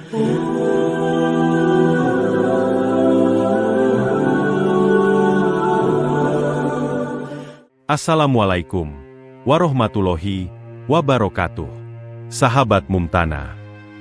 Assalamualaikum warahmatullahi wabarakatuh. Sahabat Mumtana,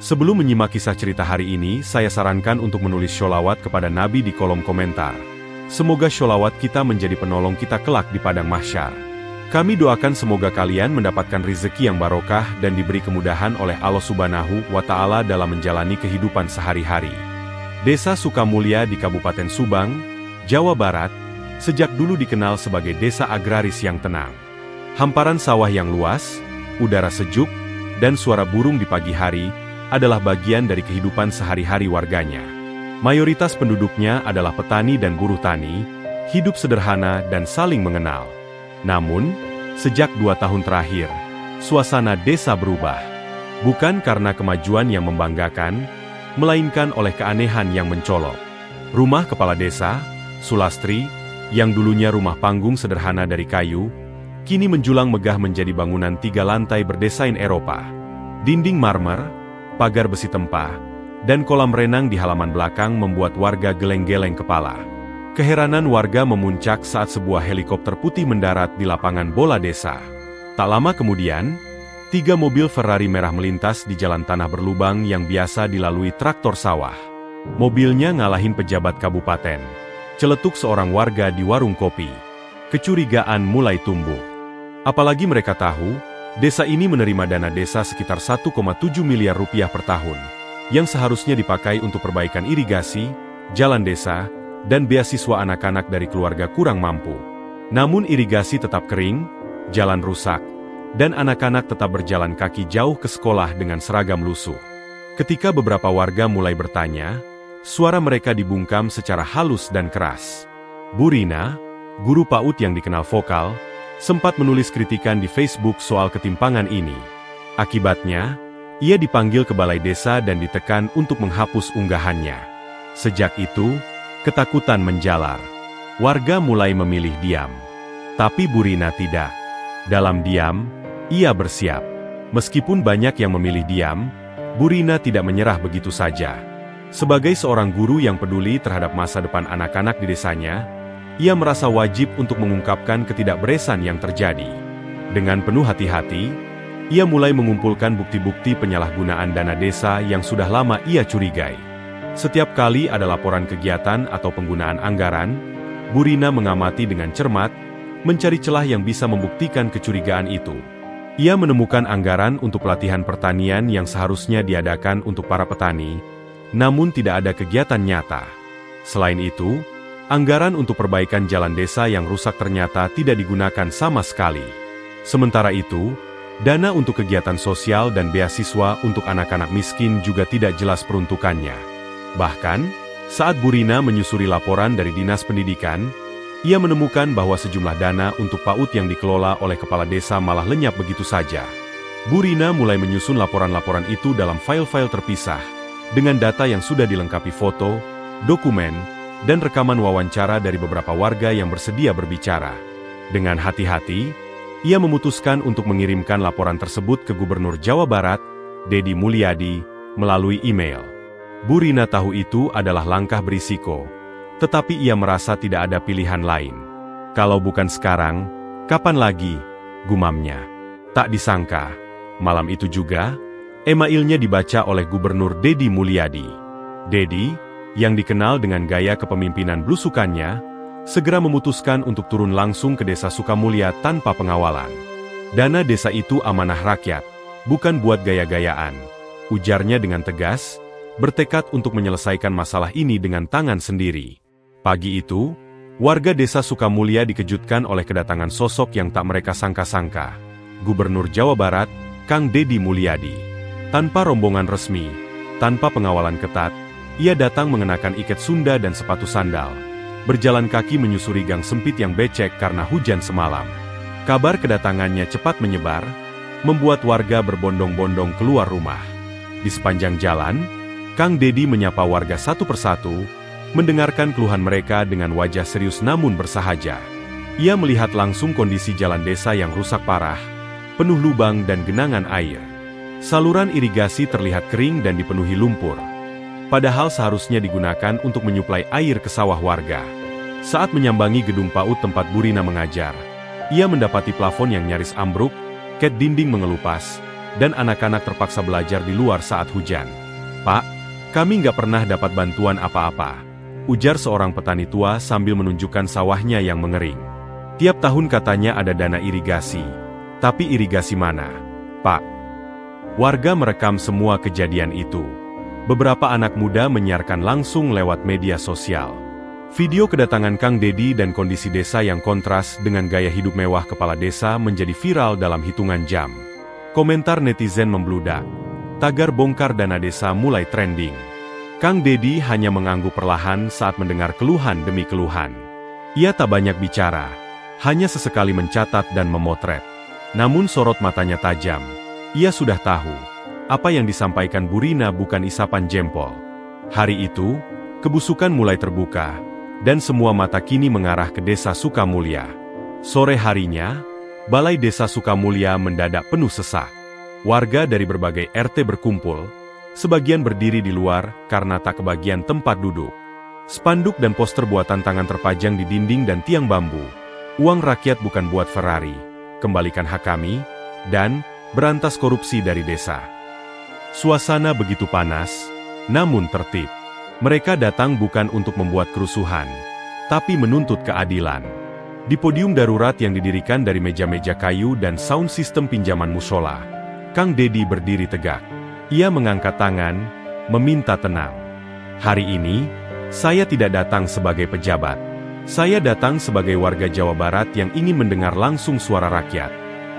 sebelum menyimak kisah cerita hari ini, saya sarankan untuk menulis sholawat kepada Nabi di kolom komentar. Semoga sholawat kita menjadi penolong kita kelak di padang mahsyar. Kami doakan semoga kalian mendapatkan rezeki yang barokah dan diberi kemudahan oleh Allah Subhanahu wa Ta'ala dalam menjalani kehidupan sehari-hari. Desa Sukamulya di Kabupaten Subang, Jawa Barat, sejak dulu dikenal sebagai desa agraris yang tenang. Hamparan sawah yang luas, udara sejuk, dan suara burung di pagi hari adalah bagian dari kehidupan sehari-hari warganya. Mayoritas penduduknya adalah petani dan buruh tani, hidup sederhana dan saling mengenal. Namun, sejak 2 tahun terakhir, suasana desa berubah. Bukan karena kemajuan yang membanggakan, melainkan oleh keanehan yang mencolok. Rumah kepala desa, Sulastri, yang dulunya rumah panggung sederhana dari kayu, kini menjulang megah menjadi bangunan 3 lantai berdesain Eropa. Dinding marmer, pagar besi tempah, dan kolam renang di halaman belakang membuat warga geleng-geleng kepala. Keheranan warga memuncak saat sebuah helikopter putih mendarat di lapangan bola desa. Tak lama kemudian, 3 mobil Ferrari merah melintas di jalan tanah berlubang yang biasa dilalui traktor sawah. Mobilnya ngalahin pejabat kabupaten. Celetuk seorang warga di warung kopi. Kecurigaan mulai tumbuh. Apalagi mereka tahu, desa ini menerima dana desa sekitar 1,7 miliar rupiah per tahun, yang seharusnya dipakai untuk perbaikan irigasi, jalan desa, dan beasiswa anak-anak dari keluarga kurang mampu. Namun irigasi tetap kering, jalan rusak, dan anak-anak tetap berjalan kaki jauh ke sekolah dengan seragam lusuh. Ketika beberapa warga mulai bertanya, suara mereka dibungkam secara halus dan keras. Bu Rina, guru PAUD yang dikenal vokal, sempat menulis kritikan di Facebook soal ketimpangan ini. Akibatnya, ia dipanggil ke balai desa dan ditekan untuk menghapus unggahannya. Sejak itu, ketakutan menjalar. Warga mulai memilih diam. Tapi Bu Rina tidak. Dalam diam, ia bersiap. Meskipun banyak yang memilih diam, Bu Rina tidak menyerah begitu saja. Sebagai seorang guru yang peduli terhadap masa depan anak-anak di desanya, ia merasa wajib untuk mengungkapkan ketidakberesan yang terjadi. Dengan penuh hati-hati, ia mulai mengumpulkan bukti-bukti penyalahgunaan dana desa yang sudah lama ia curigai. Setiap kali ada laporan kegiatan atau penggunaan anggaran, Bu Rina mengamati dengan cermat, mencari celah yang bisa membuktikan kecurigaan itu. Ia menemukan anggaran untuk pelatihan pertanian yang seharusnya diadakan untuk para petani, namun tidak ada kegiatan nyata. Selain itu, anggaran untuk perbaikan jalan desa yang rusak ternyata tidak digunakan sama sekali. Sementara itu, dana untuk kegiatan sosial dan beasiswa untuk anak-anak miskin juga tidak jelas peruntukannya. Bahkan, saat Bu Rina menyusuri laporan dari Dinas Pendidikan, ia menemukan bahwa sejumlah dana untuk PAUD yang dikelola oleh kepala desa malah lenyap begitu saja. Bu Rina mulai menyusun laporan-laporan itu dalam file-file terpisah, dengan data yang sudah dilengkapi foto, dokumen, dan rekaman wawancara dari beberapa warga yang bersedia berbicara. Dengan hati-hati, ia memutuskan untuk mengirimkan laporan tersebut ke Gubernur Jawa Barat, Deddy Mulyadi, melalui email. Bu Rina tahu itu adalah langkah berisiko, tetapi ia merasa tidak ada pilihan lain. Kalau bukan sekarang, kapan lagi? Gumamnya. Tak disangka, malam itu juga, emailnya dibaca oleh Gubernur Deddy Mulyadi. Deddy, yang dikenal dengan gaya kepemimpinan blusukannya, segera memutuskan untuk turun langsung ke desa Sukamulya tanpa pengawalan. Dana desa itu amanah rakyat, bukan buat gaya-gayaan, ujarnya dengan tegas, bertekad untuk menyelesaikan masalah ini dengan tangan sendiri. Pagi itu, warga desa Sukamulya dikejutkan oleh kedatangan sosok yang tak mereka sangka-sangka, Gubernur Jawa Barat, Kang Deddy Mulyadi. Tanpa rombongan resmi, tanpa pengawalan ketat, ia datang mengenakan iket Sunda dan sepatu sandal, berjalan kaki menyusuri gang sempit yang becek karena hujan semalam. Kabar kedatangannya cepat menyebar, membuat warga berbondong-bondong keluar rumah. Di sepanjang jalan, Kang Deddy menyapa warga satu persatu, mendengarkan keluhan mereka dengan wajah serius namun bersahaja. Ia melihat langsung kondisi jalan desa yang rusak parah, penuh lubang dan genangan air. Saluran irigasi terlihat kering dan dipenuhi lumpur. padahal seharusnya digunakan untuk menyuplai air ke sawah warga. Saat menyambangi gedung PAUD tempat Bu Rina mengajar, ia mendapati plafon yang nyaris ambruk, ket dinding mengelupas, dan anak-anak terpaksa belajar di luar saat hujan. "Pak, kami nggak pernah dapat bantuan apa-apa," ujar seorang petani tua sambil menunjukkan sawahnya yang mengering. "Tiap tahun katanya ada dana irigasi. Tapi irigasi mana, Pak?" Warga merekam semua kejadian itu. Beberapa anak muda menyiarkan langsung lewat media sosial. Video kedatangan Kang Dedi dan kondisi desa yang kontras dengan gaya hidup mewah kepala desa menjadi viral dalam hitungan jam. Komentar netizen membludak. Tagar bongkar dana desa mulai trending. Kang Dedi hanya mengangguk perlahan saat mendengar keluhan demi keluhan. Ia tak banyak bicara, hanya sesekali mencatat dan memotret. Namun sorot matanya tajam. Ia sudah tahu, apa yang disampaikan Bu Rina bukan isapan jempol. Hari itu, kebusukan mulai terbuka, dan semua mata kini mengarah ke Desa Sukamulya. Sore harinya, Balai Desa Sukamulya mendadak penuh sesak. Warga dari berbagai RT berkumpul, sebagian berdiri di luar karena tak kebagian tempat duduk. Spanduk dan poster buatan tangan terpajang di dinding dan tiang bambu. "Uang rakyat bukan buat Ferrari, kembalikan hak kami," dan "berantas korupsi dari desa." Suasana begitu panas, namun tertib. Mereka datang bukan untuk membuat kerusuhan, tapi menuntut keadilan. Di podium darurat yang didirikan dari meja-meja kayu dan sound system pinjaman musola, Kang Dedi berdiri tegak. Ia mengangkat tangan, meminta tenang. "Hari ini, saya tidak datang sebagai pejabat. Saya datang sebagai warga Jawa Barat yang ingin mendengar langsung suara rakyat,"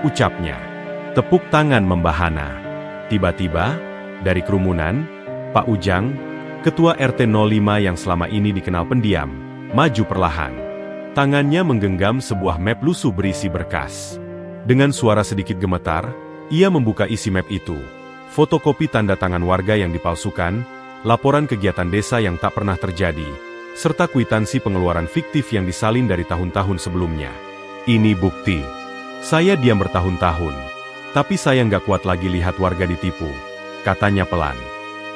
ucapnya. Tepuk tangan membahana. Tiba-tiba, dari kerumunan, Pak Ujang, Ketua RT 05 yang selama ini dikenal pendiam, maju perlahan. Tangannya menggenggam sebuah map lusuh berisi berkas. Dengan suara sedikit gemetar, ia membuka isi map itu. Fotokopi tanda tangan warga yang dipalsukan, laporan kegiatan desa yang tak pernah terjadi, serta kwitansi pengeluaran fiktif yang disalin dari tahun-tahun sebelumnya. "Ini bukti. Saya diam bertahun-tahun, tapi saya nggak kuat lagi lihat warga ditipu," katanya pelan.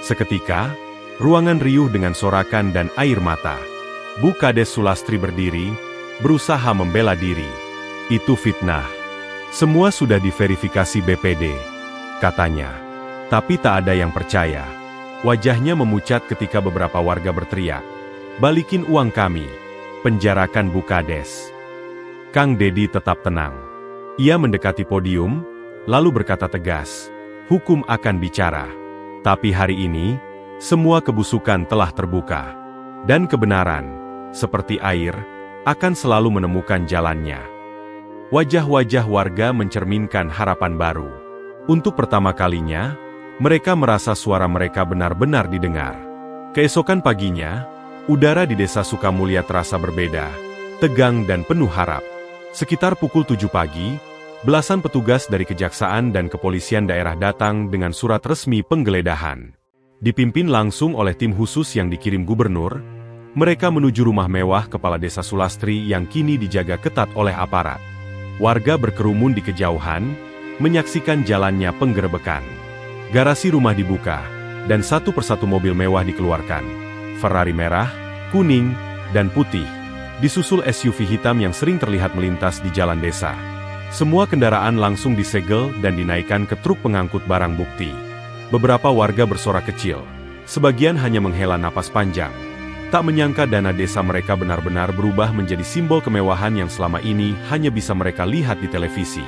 Seketika, ruangan riuh dengan sorakan dan air mata. Bu Kades Sulastri berdiri, berusaha membela diri. "Itu fitnah. Semua sudah diverifikasi BPD," katanya. Tapi tak ada yang percaya. Wajahnya memucat ketika beberapa warga berteriak, "Balikin uang kami, penjarakan Bu Kades." Kang Dedi tetap tenang. Ia mendekati podium, lalu berkata tegas, "Hukum akan bicara." Tapi hari ini, semua kebusukan telah terbuka. Dan kebenaran, seperti air, akan selalu menemukan jalannya. Wajah-wajah warga mencerminkan harapan baru. Untuk pertama kalinya, mereka merasa suara mereka benar-benar didengar. Keesokan paginya, udara di Desa Sukamulya terasa berbeda, tegang dan penuh harap. Sekitar pukul 7 pagi, belasan petugas dari kejaksaan dan kepolisian daerah datang dengan surat resmi penggeledahan. Dipimpin langsung oleh tim khusus yang dikirim gubernur, mereka menuju rumah mewah Kepala Desa Sulastri yang kini dijaga ketat oleh aparat. Warga berkerumun di kejauhan, menyaksikan jalannya penggerebekan. Garasi rumah dibuka, dan satu persatu mobil mewah dikeluarkan. Ferrari merah, kuning, dan putih, disusul SUV hitam yang sering terlihat melintas di jalan desa. Semua kendaraan langsung disegel dan dinaikkan ke truk pengangkut barang bukti. Beberapa warga bersorak kecil, sebagian hanya menghela napas panjang. Tak menyangka dana desa mereka benar-benar berubah menjadi simbol kemewahan yang selama ini hanya bisa mereka lihat di televisi.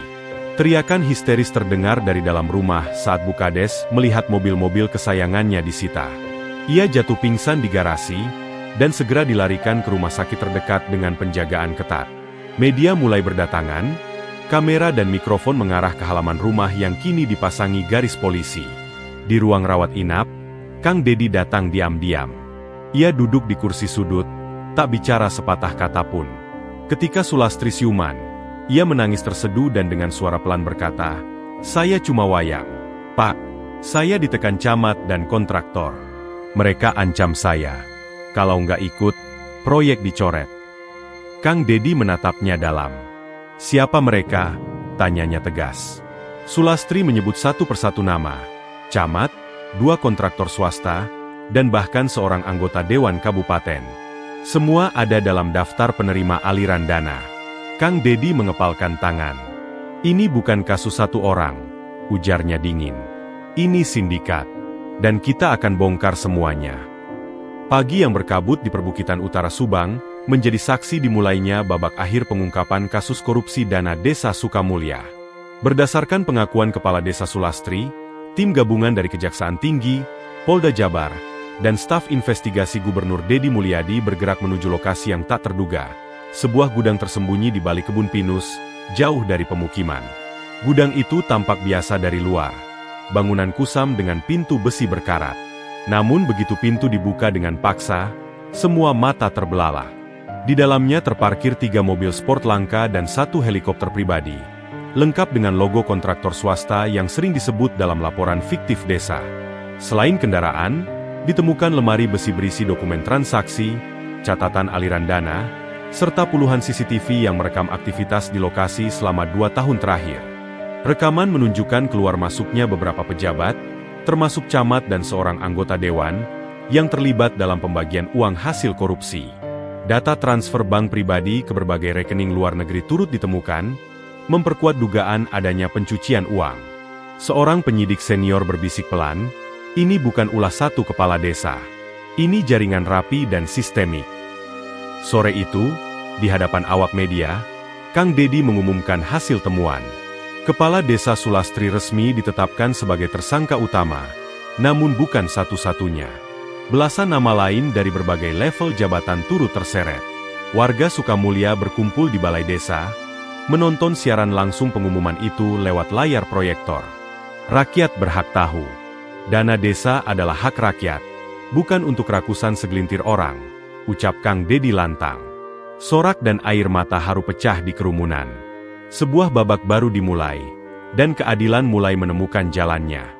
Teriakan histeris terdengar dari dalam rumah saat Bu Kades melihat mobil-mobil kesayangannya disita. Ia jatuh pingsan di garasi, dan segera dilarikan ke rumah sakit terdekat dengan penjagaan ketat. Media mulai berdatangan, kamera dan mikrofon mengarah ke halaman rumah yang kini dipasangi garis polisi. Di ruang rawat inap, Kang Dedi datang diam-diam. Ia duduk di kursi sudut, tak bicara sepatah kata pun. Ketika Sulastri siuman, ia menangis terseduh dan dengan suara pelan berkata, "Saya cuma wayang. Pak, saya ditekan camat dan kontraktor. Mereka ancam saya. Kalau nggak ikut, proyek dicoret." Kang Dedi menatapnya dalam. "Siapa mereka?" tanyanya tegas. Sulastri menyebut satu persatu nama. Camat, 2 kontraktor swasta, dan bahkan seorang anggota Dewan Kabupaten. Semua ada dalam daftar penerima aliran dana. Kang Dedi mengepalkan tangan. Ini bukan kasus satu orang, ujarnya dingin. Ini sindikat. Dan kita akan bongkar semuanya. Pagi yang berkabut di perbukitan utara Subang, menjadi saksi dimulainya babak akhir pengungkapan kasus korupsi dana Desa Sukamulya. Berdasarkan pengakuan Kepala Desa Sulastri, tim gabungan dari Kejaksaan Tinggi, Polda Jabar, dan staf investigasi Gubernur Deddy Mulyadi bergerak menuju lokasi yang tak terduga, sebuah gudang tersembunyi di balik kebun pinus, jauh dari pemukiman. Gudang itu tampak biasa dari luar, bangunan kusam dengan pintu besi berkarat. Namun begitu pintu dibuka dengan paksa, semua mata terbelalak. Di dalamnya terparkir 3 mobil sport langka dan 1 helikopter pribadi, lengkap dengan logo kontraktor swasta yang sering disebut dalam laporan fiktif desa. Selain kendaraan, ditemukan lemari besi berisi dokumen transaksi, catatan aliran dana, serta puluhan CCTV yang merekam aktivitas di lokasi selama 2 tahun terakhir. Rekaman menunjukkan keluar masuknya beberapa pejabat, termasuk camat dan seorang anggota dewan, yang terlibat dalam pembagian uang hasil korupsi. Data transfer bank pribadi ke berbagai rekening luar negeri turut ditemukan, memperkuat dugaan adanya pencucian uang. Seorang penyidik senior berbisik pelan, ini bukan ulah satu kepala desa. Ini jaringan rapi dan sistemik. Sore itu, di hadapan awak media, Kang Dedi mengumumkan hasil temuan. Kepala Desa Sulastri resmi ditetapkan sebagai tersangka utama, namun bukan satu-satunya. Belasan nama lain dari berbagai level jabatan turut terseret. Warga Sukamulya berkumpul di balai desa, menonton siaran langsung pengumuman itu lewat layar proyektor. Rakyat berhak tahu. Dana desa adalah hak rakyat, bukan untuk rakusan segelintir orang, ucap Kang Dedi lantang. Sorak dan air mata haru pecah di kerumunan. Sebuah babak baru dimulai, dan keadilan mulai menemukan jalannya.